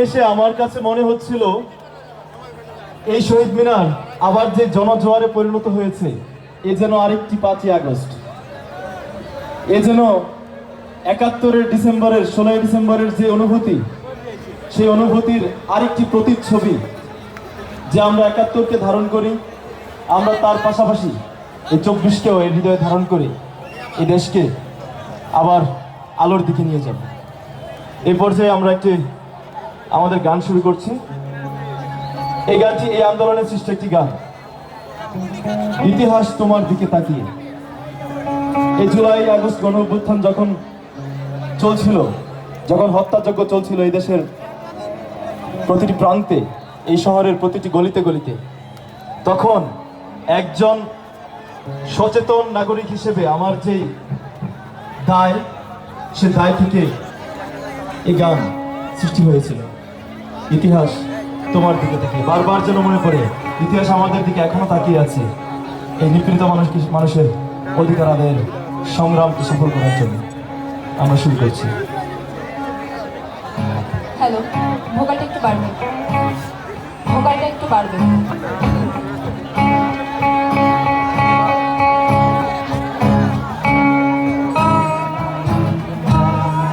এসে আমার কাছে মনে হচ্ছিল এই শহীদ মিনার আবার যে জনজোয়ারে পরিণত হয়েছে, এ যেন আরেকটি 5ই আগস্ট, এ যেন 71-এর ডিসেম্বরের 16 ডিসেম্বরের যে অনুভূতি, সেই অনুভূতির আরেকটি প্রতিচ্ছবি। যে আমরা 71-কে ধারণ করি, আমরা তার পাশাপাশি এই 24-কেও এই হৃদয়ে ধারণ করে এই দেশকে আবার আলোর দিকে নিয়ে যাব। এই পর্যায়ে আমরা একটি আমাদের গান শুরু করছি। এই গানটি এই আন্দোলনের সৃষ্ট একটি গান, ইতিহাস তোমার দিকে তাকিয়ে। এই জুলাই আগস্ট গণ অভ্যুত্থান যখন চলছিল, যখন হত্যাযজ্ঞ চলছিল এই দেশের প্রতিটি প্রান্তে, এই শহরের প্রতিটি গলিতে গলিতে, তখন একজন সচেতন নাগরিক হিসেবে আমার যে দায়, সে দায় থেকে এই গান সৃষ্টি হয়েছিল। ইতিহাস তোমার দিকে তাকিয়ে, বারবার যেন মনে পড়ে ইতিহাস আমাদের দিকে এখনো তাকিয়ে আছে, এই নিপীড়িত মানুষের অধিকার আদায়ের সংগ্রামকে সফল করার জন্য। আমরা শুরু করছি। হ্যালো, ভোকালটা একটু বাড়বে, ভোকালটা একটু বাড়বে।